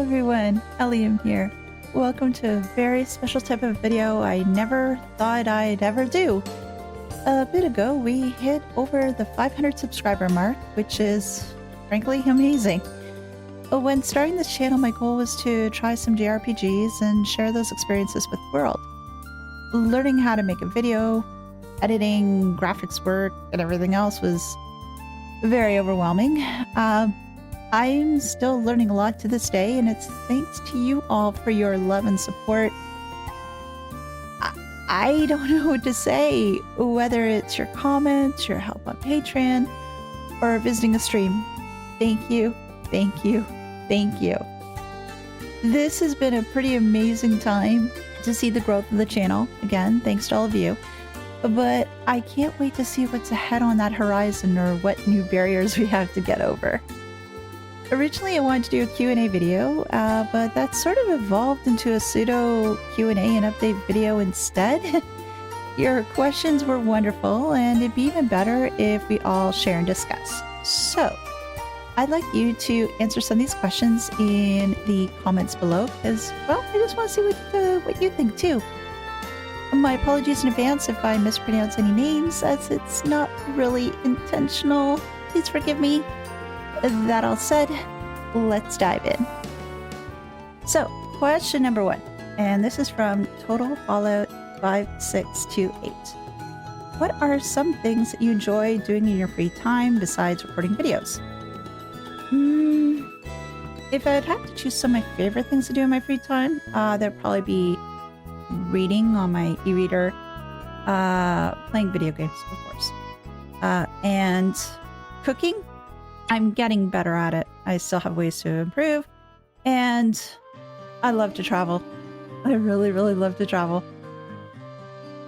everyone, Elehayyme here. Welcome to a very special type of video I never thought I'd ever do. A bit ago, we hit over the 500 subscriber mark, which is frankly amazing. When starting this channel, my goal was to try some JRPGs and share those experiences with the world. Learning how to make a video, editing, graphics work, and everything else was very overwhelming. I'm still learning a lot to this day, and it's thanks to you all for your love and support. I don't know what to say, whether it's your comments, your help on Patreon, or visiting a stream. Thank you, thank you, thank you. This has been a pretty amazing time to see the growth of the channel. Again, thanks to all of you. But I can't wait to see what's ahead on that horizon or what new barriers we have to get over. Originally, I wanted to do a Q&A video, but that sort of evolved into a pseudo Q&A and update video instead. Your questions were wonderful, and it'd be even better if we all share and discuss. So, I'd like you to answer some of these questions in the comments below, because, well, I just want to see what you think too. My apologies in advance if I mispronounce any names, as it's not really intentional. Please forgive me. That all said, let's dive in. So, question number 1, and this is from Total Fallout 5628. What are some things that you enjoy doing in your free time besides recording videos? If I'd have to choose some of my favorite things to do in my free time, there'd probably be reading on my e-reader, playing video games, of course, and cooking. I'm getting better at it. I still have ways to improve, and I love to travel. I really, really love to travel.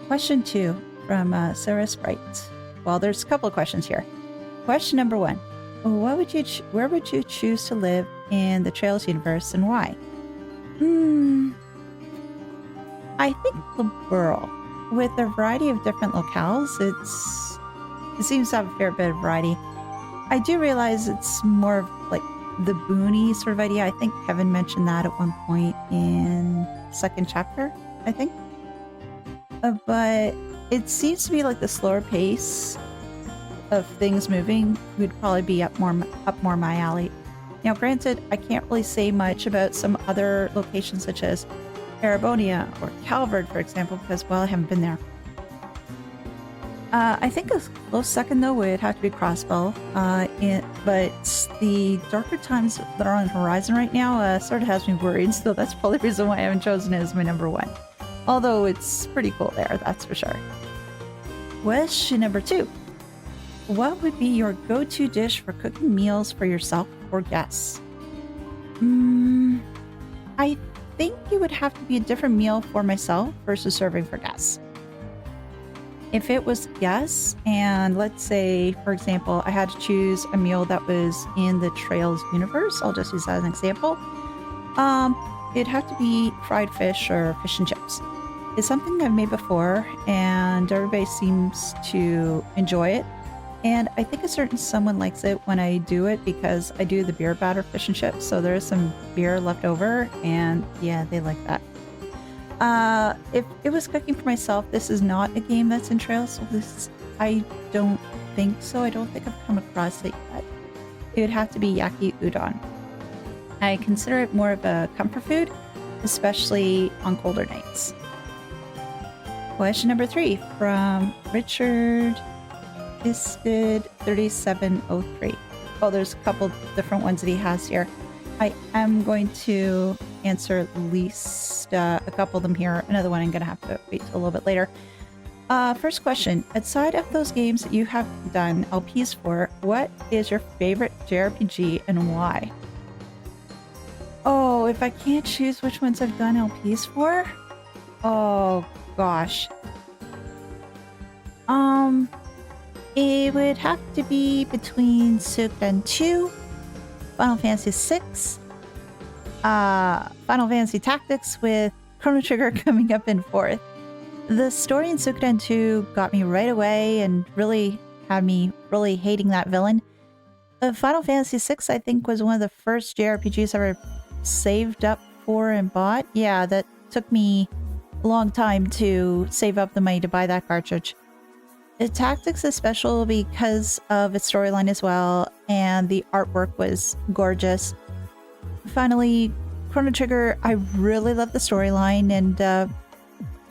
Question 2 from Sarah Sprite. Well, there's a couple of questions here. Question number 1. Where would you choose to live in the Trails universe, and why? I think the Burl. With a variety of different locales, it seems to have a fair bit of variety. I do realize it's more of like the boony sort of idea. I think Kevin mentioned that at one point in the 2nd chapter, I think. But it seems to be like the slower pace of things moving would probably be up more my alley. Now, granted, I can't really say much about some other locations such as Erebonia or Calvard, for example, because, well, I haven't been there. I think a close second, though, would have to be Crossbow. But the darker times that are on the horizon right now sort of has me worried, so that's probably the reason why I haven't chosen it as my number 1. Although it's pretty cool there, that's for sure. Question number 2. What would be your go-to dish for cooking meals for yourself or guests? I think it would have to be a different meal for myself versus serving for guests. If it was guests, and let's say, for example, I had to choose a meal that was in the Trails universe, I'll just use that as an example, it'd have to be fried fish or fish and chips. It's something I've made before, and everybody seems to enjoy it. And I think a certain someone likes it when I do it because I do the beer batter fish and chips, so there is some beer left over, and yeah, they like that. If it was cooking for myself, this is not a game that's in Trails, so I don't think so. I don't think I've come across it yet. It would have to be yaki udon. I consider it more of a comfort food, especially on colder nights. Question number 3 from Richard Isted 3703. Oh, there's a couple different ones that he has here. I am going to answer at least a couple of them here. Another one I'm going to have to wait till a little bit later. First question. Outside of those games that you have done LPs for, what is your favorite JRPG and why? Oh, if I can't choose which ones I've done LPs for? Oh, gosh. It would have to be between Suikoden 2, Final Fantasy 6, Final Fantasy Tactics with Chrono Trigger coming up in 4th. The story in Suikoden 2 got me right away and really had me really hating that villain. Final Fantasy 6, I think, was one of the first JRPGs I ever saved up for and bought. Yeah, that took me a long time to save up the money to buy that cartridge. The Tactics is special because of its storyline as well, and the artwork was gorgeous. Finally, Chrono Trigger, I really love the storyline, and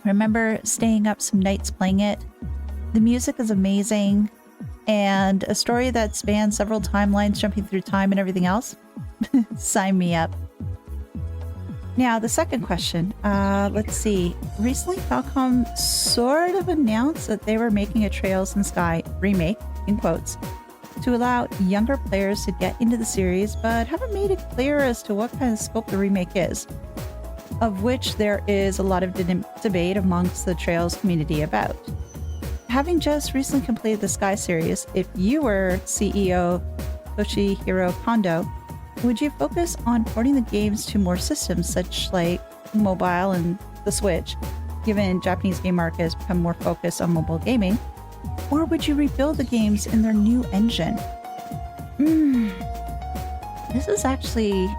remember staying up some nights playing it. The music is amazing, and a story that spans several timelines, jumping through time and everything else. Sign me up. Now, the second question. Let's see. Recently, Falcom sort of announced that they were making a Trails in the Sky remake, in quotes, to allow younger players to get into the series, but haven't made it clear as to what kind of scope the remake is, of which there is a lot of debate amongst the Trails community about. Having just recently completed the Sky series, if you were CEO Toshihiro Kondo, would you focus on porting the games to more systems such like mobile and the Switch, given Japanese game market has become more focused on mobile gaming? Or would you rebuild the games in their new engine? This is actually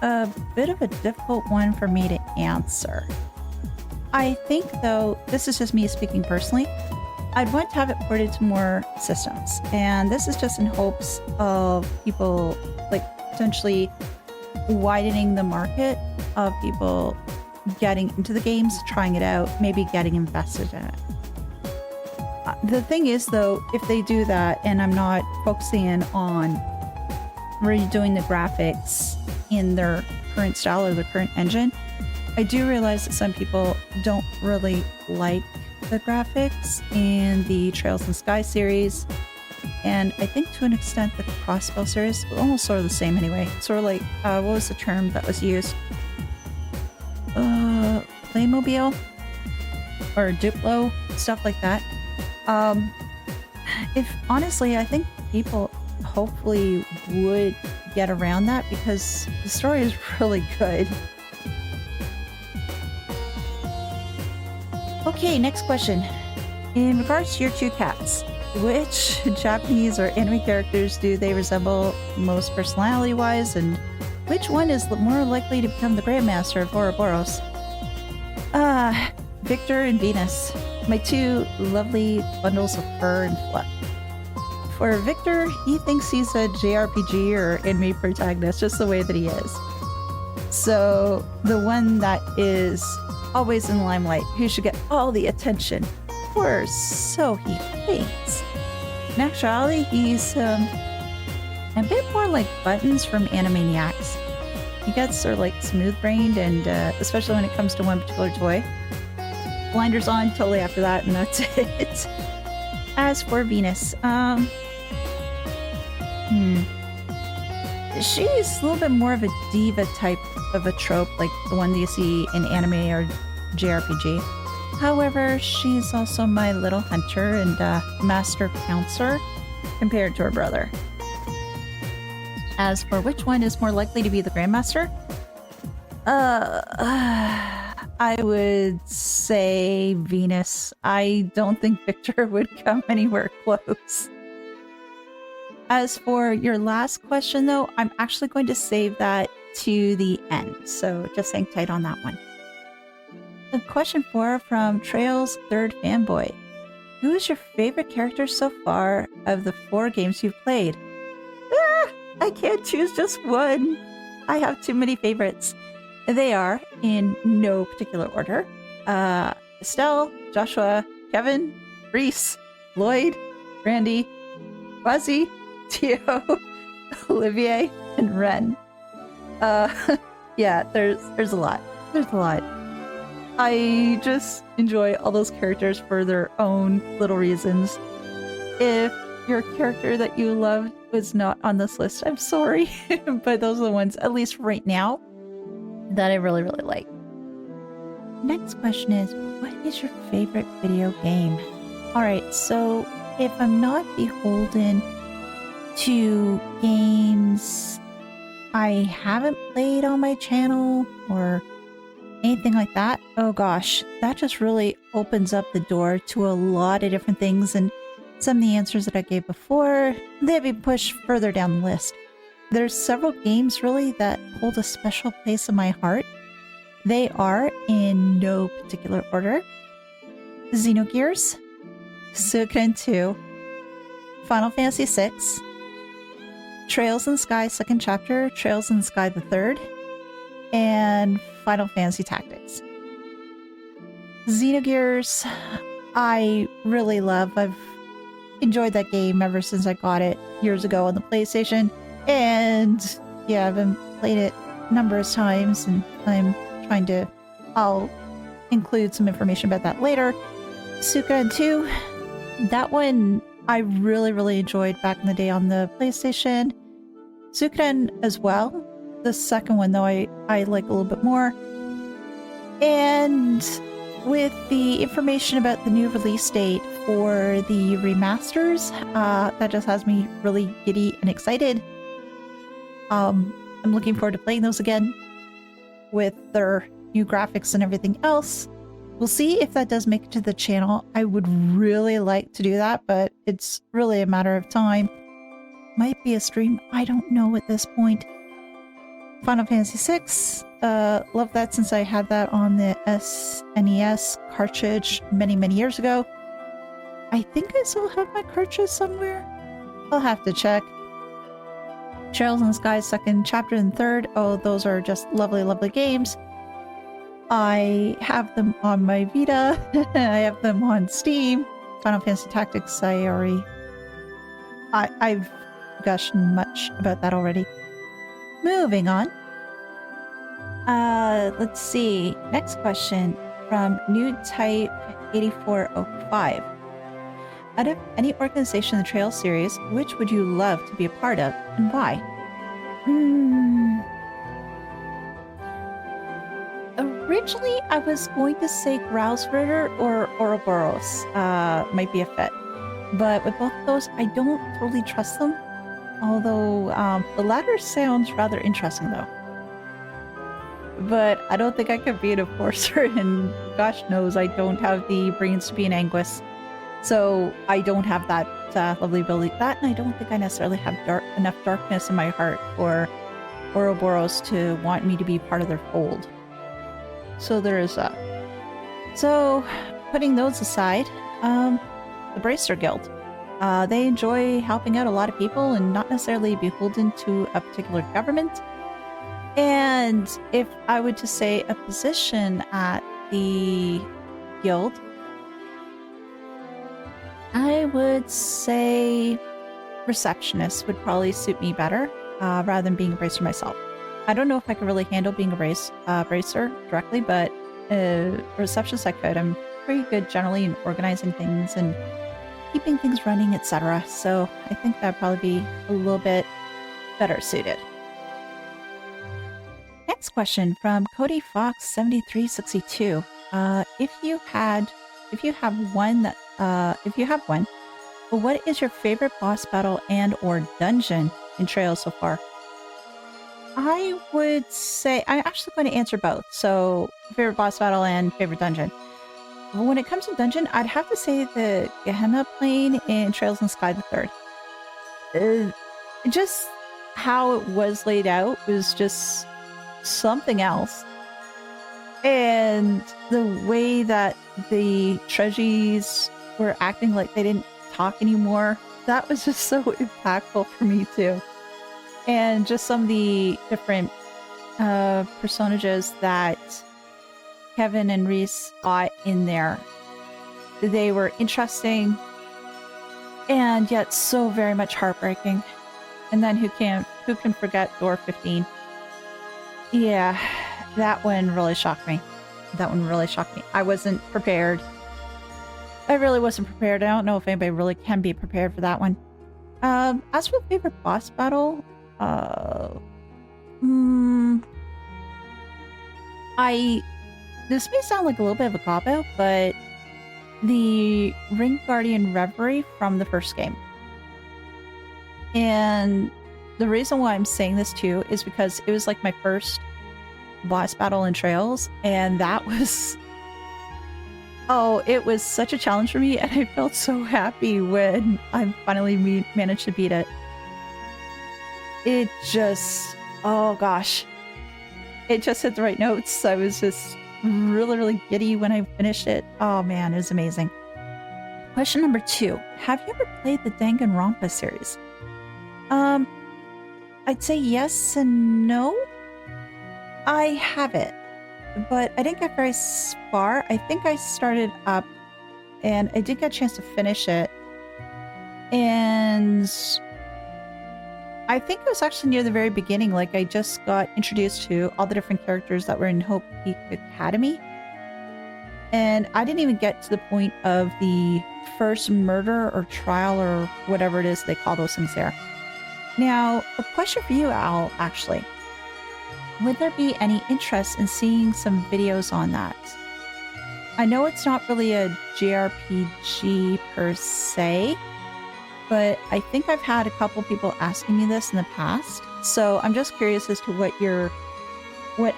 a bit of a difficult one for me to answer. I think, though, this is just me speaking personally, I'd want to have it ported to more systems. And this is just in hopes of people like potentially widening the market of people getting into the games, trying it out, maybe getting invested in it. The thing is, though, if they do that and I'm not focusing in on redoing the graphics in their current style or the current engine, I do realize that some people don't really like the graphics in the Trails in Sky series. And I think to an extent the Crossbow series, almost sort of the same anyway. Sort of like, what was the term that was used? Playmobil? Or Duplo? Stuff like that. If honestly, I think people hopefully would get around that because the story is really good. Okay, next question. In regards to your two cats, which Japanese or anime characters do they resemble most personality-wise, and which one is more likely to become the Grandmaster of Ouroboros? Victor and Venus, my two lovely bundles of fur and fluff. For Victor, he thinks he's a JRPG or anime protagonist, just the way that he is. So, the one that is always in the limelight, who should get all the attention, or so he thinks. In actuality, he's a bit more like Buttons from Animaniacs. He gets sort of like smooth-brained, and especially when it comes to one particular toy. Blinders on totally after that, and that's it. As for Venus, she's a little bit more of a diva type of a trope, like the one that you see in anime or JRPG. However, she's also my little hunter and master counselor compared to her brother. As for which one is more likely to be the Grandmaster, I would say Venus. I don't think Victor would come anywhere close. As for your last question, though, I'm actually going to save that to the end, so just hang tight on that one. Question 4 from Trails Third Fanboy. Who is your favorite character so far of the 4 games you've played? I can't choose just one. I have too many favorites. They are, in no particular order, Estelle, Joshua, Kevin, Reese, Lloyd, Randy, Fuzzy, Tio, Olivier, and Ren. Yeah, there's a lot. There's a lot. I just enjoy all those characters for their own little reasons. If your character that you loved was not on this list, I'm sorry. But those are the ones, at least right now, that I really, really like. Next question is, what is your favorite video game? Alright, so if I'm not beholden to games I haven't played on my channel or anything like that, oh gosh, that just really opens up the door to a lot of different things, and some of the answers that I gave before, they'd be pushed further down the list. there's several games really that hold a special place in my heart. They are, in no particular order, Xenogears, Suikoden 2, Final Fantasy VI, Trails in the Sky 2nd Chapter, Trails in the Sky the 3rd, and Final Fantasy Tactics. Xenogears, I really love. I've enjoyed that game ever since I got it years ago on the PlayStation. And yeah, I've been played it numerous times, and I'll include some information about that later. Suikoden 2, that one I really enjoyed back in the day on the PlayStation. Suikoden as well. The second one, though, I like a little bit more. And with the information about the new release date for the remasters, that just has me really giddy and excited. I'm looking forward to playing those again with their new graphics and everything else. We'll see if that does make it to the channel. I would really like to do that, but it's really a matter of time. Might be a stream. I don't know at this point. Final Fantasy VI. Love that since I had that on the SNES cartridge many years ago. I think I still have my cartridge somewhere. I'll have to check. Trails in the Sky 2nd Chapter and 3rd. Oh, those are just lovely games. I have them on my Vita. I have them on Steam. Final Fantasy Tactics, I've gushed much about that already. Moving on. Let's see. Next question from New Type 8405. Out of any organization in the Trail series, which would you love to be a part of, and why? Originally, I was going to say Grausritter or Ouroboros might be a fit. But with both of those, I don't totally trust them. Although, the latter sounds rather interesting, though. But I don't think I could be an enforcer, and gosh knows I don't have the brains to be an Anguis. So I don't have that lovely ability. That, and I don't think I necessarily have enough darkness in my heart for Ouroboros to want me to be part of their fold. So there is that. So, putting those aside, the Bracer Guild. They enjoy helping out a lot of people and not necessarily beholden to a particular government. And if I were to say a position at the guild, I would say receptionist would probably suit me better rather than being a bracer myself. I don't know if I could really handle being a bracer directly, but receptionist I could. I'm pretty good generally in organizing things and keeping things running, etc. So I think that'd probably be a little bit better suited. Next question from Cody Fox 7362. If you have one, what is your favorite boss battle and or dungeon in Trails so far? I would say I'm actually going to answer both. So favorite boss battle and favorite dungeon. When it comes to dungeon, I'd have to say the Gehenna Plain in Trails in the Sky the 3rd. Just how it was laid out was just something else. And the way that the treasures were acting like they didn't talk anymore, that was just so impactful for me too. And just some of the different personages that Kevin and Reese got in there. They were interesting and yet so very much heartbreaking. And then who can forget Door 15? Yeah, that one really shocked me. I wasn't prepared. I really wasn't prepared. I don't know if anybody really can be prepared for that one. As for the favorite boss battle, this may sound like a little bit of a cop-out, but the Ring Guardian Reverie from the first game. And the reason why I'm saying this too is because it was like my first boss battle in Trails, and that was... Oh, it was such a challenge for me, and I felt so happy when I finally managed to beat it. it just, oh gosh, it just hit the right notes. I was just really, really giddy when I finished it. Oh man, it was amazing. Question number 2. Have you ever played the Danganronpa series? I'd say yes and no. I have it, but I didn't get very far. I think I started up and I did get a chance to finish it. And I think it was actually near the very beginning. Like I just got introduced to all the different characters that were in Hope Peak Academy. And I didn't even get to the point of the first murder or trial or whatever it is they call those things there. Now, a question for you, Al, actually. Would there be any interest in seeing some videos on that? I know it's not really a JRPG per se, but I think I've had a couple people asking me this in the past. So I'm just curious as to what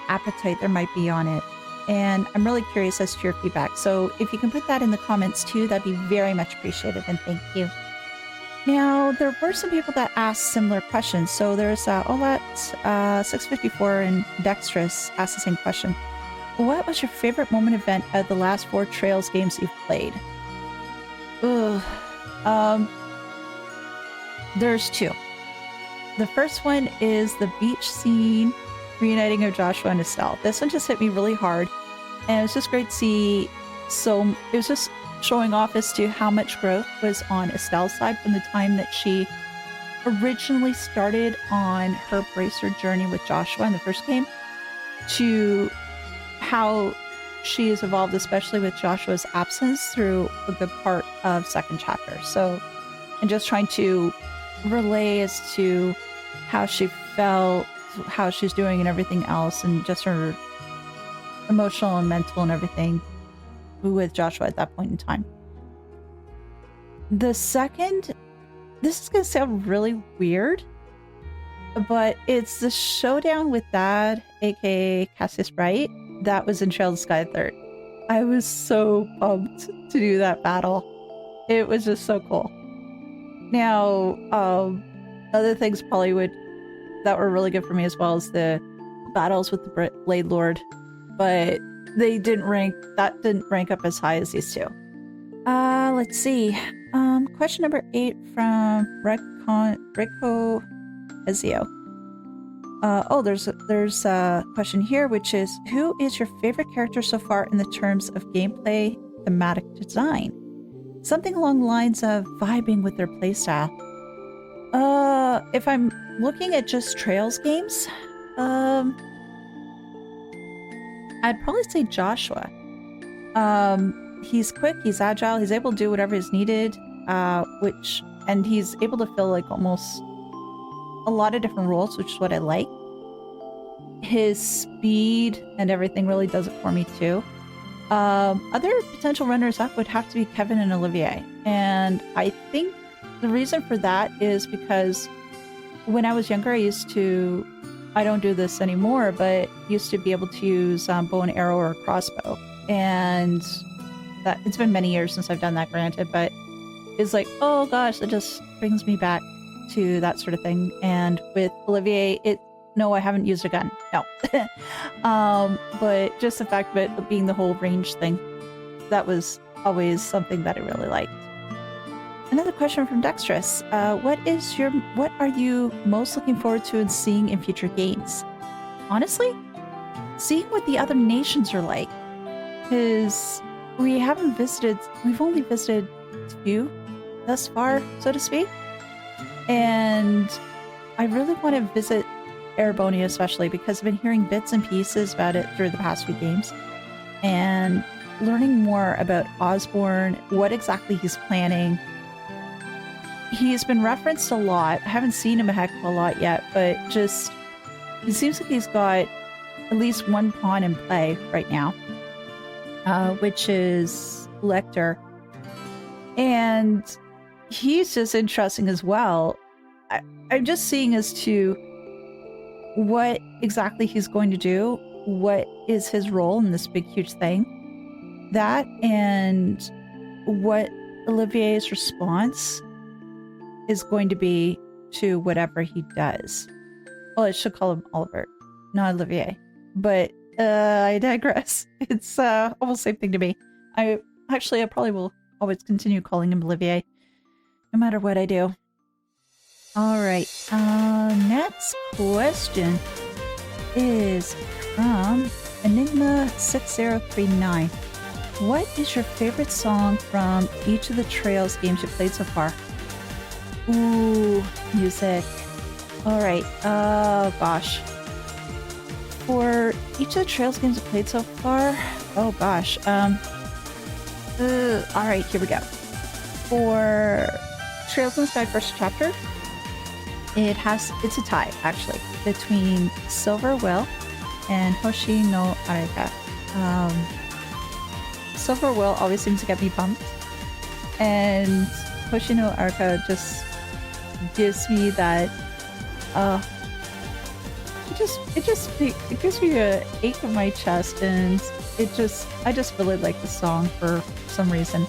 appetite there might be on it. And I'm really curious as to your feedback. So if you can put that in the comments too, that'd be very much appreciated. And thank you. Now, there were some people that asked similar questions. So there's Olet654 and Dexterous asked the same question. What was your favorite moment event of the last 4 Trails games you've played? Ugh. There's 2. The first one is the beach scene reuniting of Joshua and Estelle. This one just hit me really hard. And it was just great to see. So it was just showing off as to how much growth was on Estelle's side from the time that she originally started on her bracer journey with Joshua in the first game to how she has evolved, especially with Joshua's absence through a good part of second chapter. So, and just trying to relay as to how she felt, how she's doing and everything else, and just her emotional and mental and everything with Joshua at that point in time. The second, this is going to sound really weird, but it's the showdown with Dad, aka Cassius Bright, that was in Trail of the Sky 3rd. I was so pumped to do that battle. It was just so cool. Now, other things probably that were really good for me as well as the battles with the Blade Lord, but that didn't rank up as high as these 2. Let's see. Question number 8 from Rico Ezio. There's a question here, which is, who is your favorite character so far in the terms of gameplay, thematic design? Something along the lines of vibing with their playstyle. If I'm looking at just Trails games, I'd probably say Joshua. He's quick, he's agile, he's able to do whatever is needed, and he's able to fill like almost a lot of different roles, which is what I like. His speed and everything really does it for me too. Other potential runners-up would have to be Kevin and Olivier. And I think the reason for that is because when I was younger, I don't do this anymore, but used to be able to use bow and arrow or a crossbow. And that it's been many years since I've done that, granted, but it's like, oh gosh, that just brings me back to that sort of thing. And with Olivier, no, I haven't used a gun. No. But just the fact of it being the whole range thing, that was always something that I really liked. Another question from Dexterous. What are you most looking forward to and seeing in future games? Honestly, seeing what the other nations are like. Because we've only visited a few thus far, so to speak. And I really want to visit Erebonia especially because I've been hearing bits and pieces about it through the past few games. And learning more about Osborne, what exactly he's planning. He's been referenced a lot. I haven't seen him a heck of a lot yet, but just it seems like he's got at least one pawn in play right now, which is Lecter. And he's just interesting as well. I'm just seeing as to what exactly he's going to do, what is his role in this big, huge thing, that, and what Olivier's response is going to be to whatever he does. Well, I should call him Oliver, not Olivier. But I digress. It's almost the same thing to me. I probably will always continue calling him Olivier, no matter what I do. All right. Next question is from Enigma6039. What is your favorite song from each of the Trails games you played so far? Ooh, music. All right. Oh gosh. For each of the Trails games I played so far, oh gosh. All right, here we go. For Trails in the Sky First Chapter, it's a tie actually between Silver Will and Hoshi no Areka. Silver Will always seems to get me pumped, and Hoshi no Areka just gives me that it gives me a ache in my chest, and I just really like the song for some reason.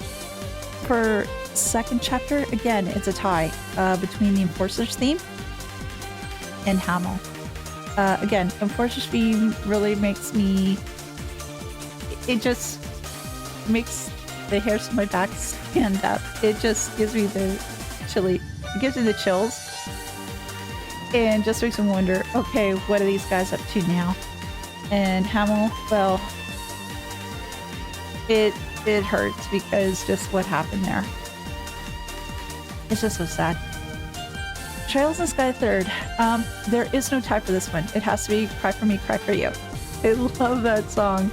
For second chapter, again, it's a tie between the Enforcer's theme and Hamel. Again, Enforcer's theme really makes me, it just makes the hairs on my back stand up. It just gives me the chills. And just makes me wonder, okay, what are these guys up to now? And Hamel, well, it hurts because just what happened there. It's just so sad. Trails in the Sky Third. There is no tie for this one. It has to be Cry For Me, Cry For You. I love that song.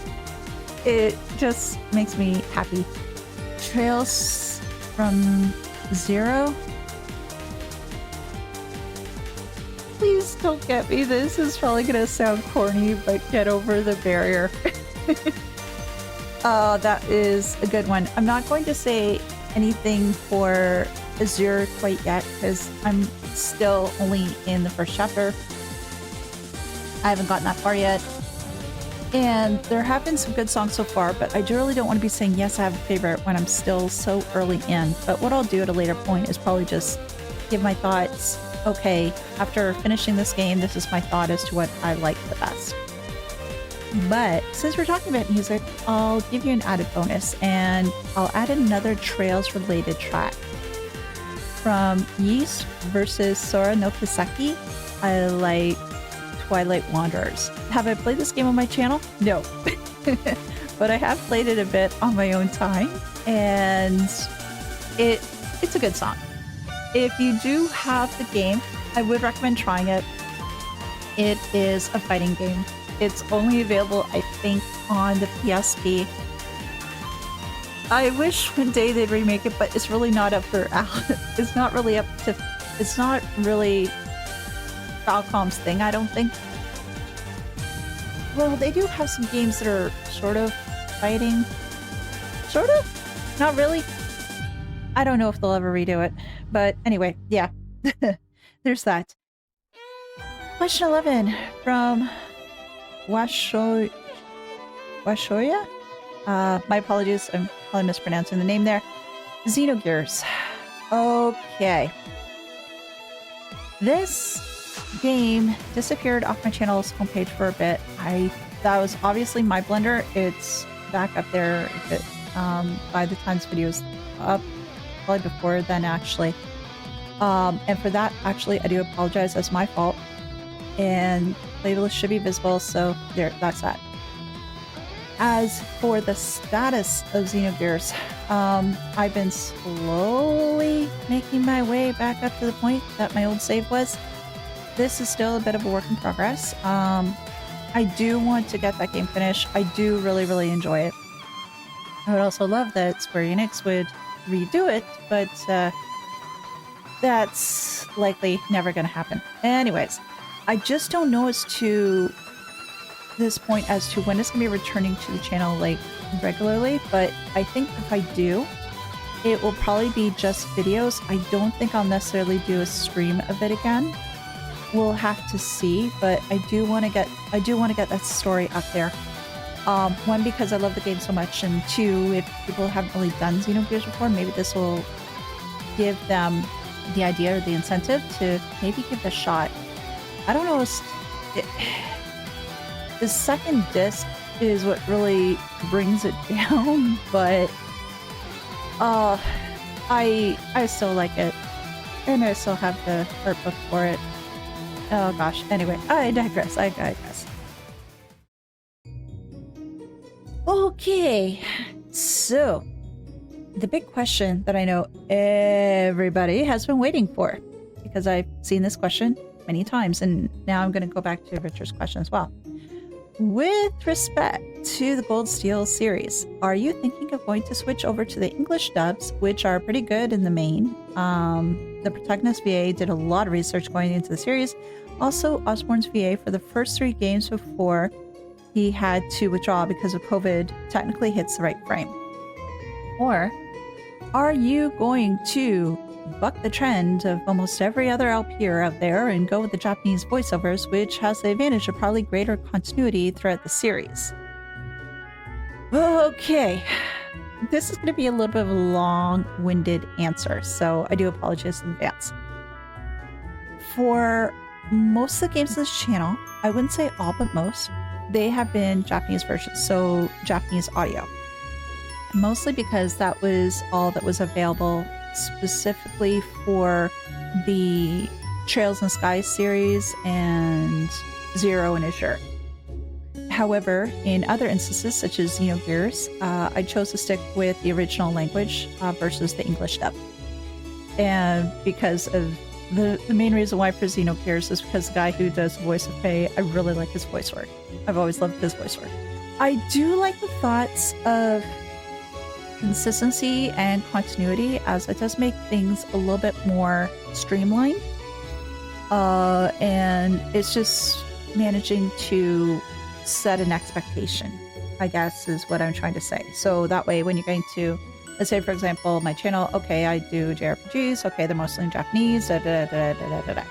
It just makes me happy. Trails from Zero. Please don't get me. This is probably going to sound corny, but get over the barrier. That is a good one. I'm not going to say anything for Azure quite yet because I'm still only in the first chapter. I haven't gotten that far yet. And there have been some good songs so far, but I really don't want to be saying, yes, I have a favorite when I'm still so early in. But what I'll do at a later point is probably just give my thoughts. Okay, after finishing this game, this is my thought as to what I like the best. But since we're talking about music, I'll give you an added bonus, and I'll add another Trails related track. From Yeast versus Sora no Kisaki, I like Twilight Wanderers. Have I played this game on my channel? No. But I have played it a bit on my own time, and it's a good song. If you do have the game, I would recommend trying it. It is a fighting game. It's only available, I think, on the PSP. I wish one day they'd remake it, but it's really not up for it's not really Falcom's thing, I don't think. Well, they do have some games that are sort of fighting. Sort of? Not really. I don't know if they'll ever redo it. But anyway, yeah. There's that. Question 11 from Washoya? My apologies, I'm probably mispronouncing the name there. Xenogears. Okay. This game disappeared off my channel's homepage for a bit. That was obviously my blunder. It's back up there by the time this video's up. Probably before then, actually. And for that, actually, I do apologize. That's my fault. And playlist should be visible, so there, that's that. As for the status of Xenogears, I've been slowly making my way back up to the point that my old save was. This is still a bit of a work in progress. I do want to get that game finished. I do really, really enjoy it. I would also love that Square Enix would redo it, but that's likely never going to happen. Anyways, I just don't know as to this point as to when it's going to be returning to the channel like regularly, but I think if I do, it will probably be just videos. I don't think I'll necessarily do a stream of it again. We'll have to see, but I do want to get that story up there. One, because I love the game so much, and two, if people haven't really done Xenogears before, maybe this will give them the idea or the incentive to maybe give it a shot. I don't know. It, the second disc is what really brings it down, but I still like it, and I still have the art book for it. Oh gosh. Anyway, I digress. I digress. Okay, so the big question that I know everybody has been waiting for, because I've seen this question many times, and now I'm going to go back to Richard's question as well. With respect to the Gold Steel series, are you thinking of going to switch over to the English dubs, which are pretty good in the main? The Protagonist VA did a lot of research going into the series. Also, Osborne's VA for the first 3 games before he had to withdraw because of COVID technically hits the right frame. Or are you going to buck the trend of almost every other LPer out there and go with the Japanese voiceovers, which has the advantage of probably greater continuity throughout the series? Okay, this is going to be a little bit of a long-winded answer, so I do apologize in advance. For most of the games on this channel, I wouldn't say all, but most, they have been Japanese versions, so Japanese audio. Mostly because that was all that was available specifically for the Trails in the Sky series and Zero and Azure. However, in other instances, such as Xenogears, I chose to stick with the original language versus the English dub. And because of the main reason why for Xenogears is because the guy who does the voice of Faye, I really like his voice work. I've always loved his voice work. I do like the thoughts of consistency and continuity, as it does make things a little bit more streamlined. And it's just managing to set an expectation, I guess, is what I'm trying to say. So that way, when you're going to, let's say, for example, my channel, okay, I do JRPGs, okay, they're mostly in Japanese, da da da da da da da.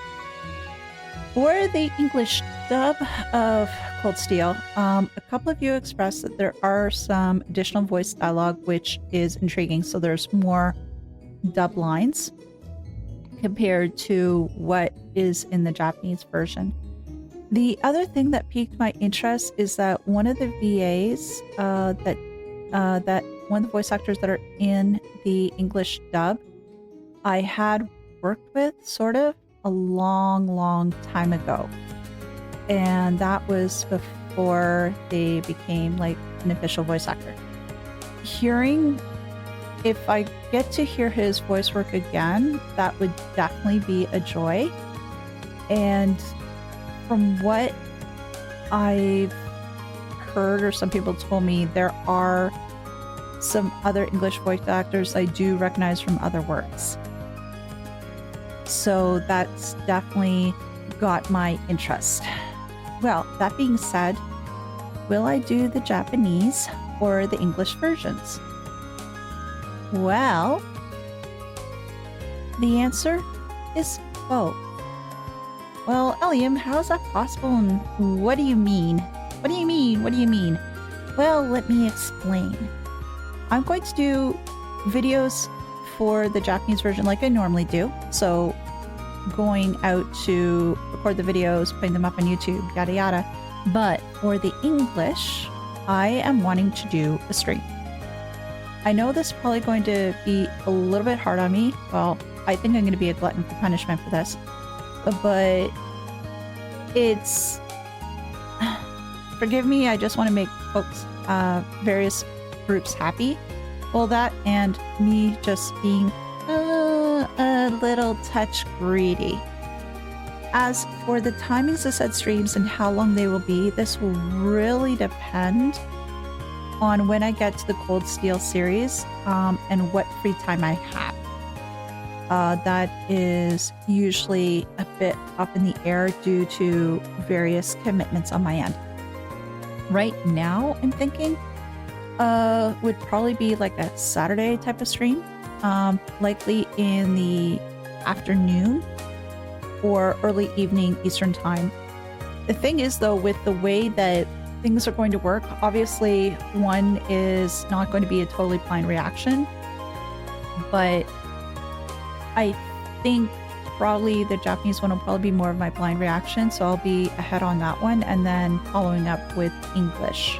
For the English dub of Cold Steel, a couple of you expressed that there are some additional voice dialogue, which is intriguing. So there's more dub lines compared to what is in the Japanese version. The other thing that piqued my interest is that one of the VAs that one of the voice actors that are in the English dub, I had worked with sort of a long time ago. And that was before they became like an official voice actor. If I get to hear his voice work again, that would definitely be a joy. And from what I've heard, or some people told me, there are some other English voice actors I do recognize from other works. So that's definitely got my interest. Well, that being said, will I do the Japanese or the English versions? Well, the answer is both. Well, Elehayyme, how is that possible, and what do you mean? What do you mean? What do you mean? Well, let me explain. I'm going to do videos for the Japanese version like I normally do. So going out to record the videos, putting them up on YouTube, yada yada. But for the English, I am wanting to do a stream. I know this is probably going to be a little bit hard on me. Well, I think I'm going to be a glutton for punishment for this. But it's... Forgive me, I just want to make folks, various groups happy. Well, that and me just being a little touch greedy. As for the timings of said streams and how long they will be, this will really depend on when I get to the Cold Steel series and what free time I have. That is usually a bit up in the air due to various commitments on my end. Right now, I'm thinking would probably be like a Saturday type of stream, likely in the afternoon or early evening Eastern time. The thing is, though, with the way that things are going to work, obviously one is not going to be a totally blind reaction, but I think probably the Japanese one will probably be more of my blind reaction, so I'll be ahead on that one and then following up with English.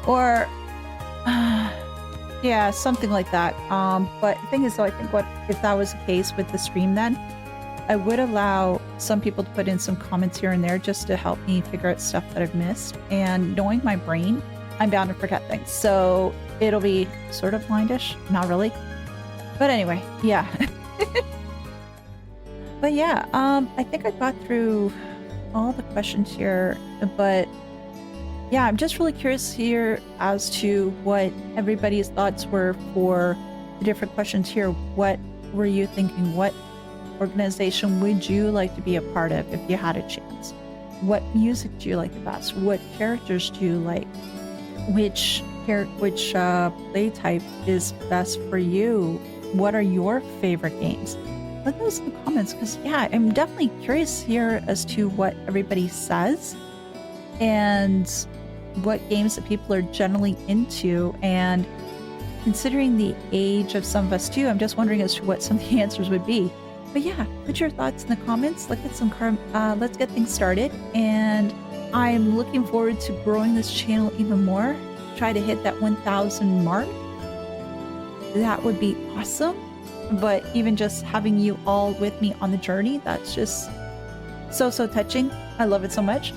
Or, yeah, something like that. But the thing is, though, I think if that was the case with the stream then, I would allow some people to put in some comments here and there just to help me figure out stuff that I've missed. And knowing my brain, I'm bound to forget things. So it'll be sort of blindish, not really. But anyway, yeah. But yeah, I think I got through all the questions here, but yeah, I'm just really curious here as to what everybody's thoughts were for the different questions here. What were you thinking? What organization would you like to be a part of if you had a chance? What music do you like the best? What characters do you like? Which play type is best for you? What are your favorite games? Let those in the comments, because yeah, I'm definitely curious here as to what everybody says and what games that people are generally into. And considering the age of some of us too, I'm just wondering as to what some of the answers would be. But yeah, put your thoughts in the comments. Let's get things started. And I'm looking forward to growing this channel even more. Try to hit that 1,000 mark. That would be awesome. But even just having you all with me on the journey, that's just so touching. I love it so much.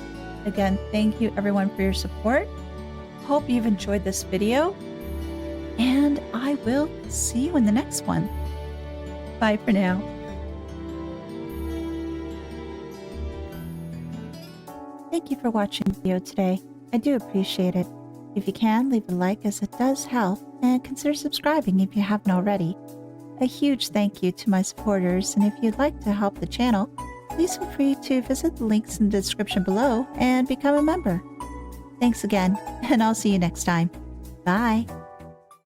Again, thank you everyone for your support. Hope you've enjoyed this video. And I will see you in the next one. Bye for now. Thank you for watching the video today. I do appreciate it. If you can, leave a like as it does help, and consider subscribing if you haven't already. A huge thank you to my supporters, and if you'd like to help the channel, please feel free to visit the links in the description below and become a member. Thanks again, and I'll see you next time. Bye!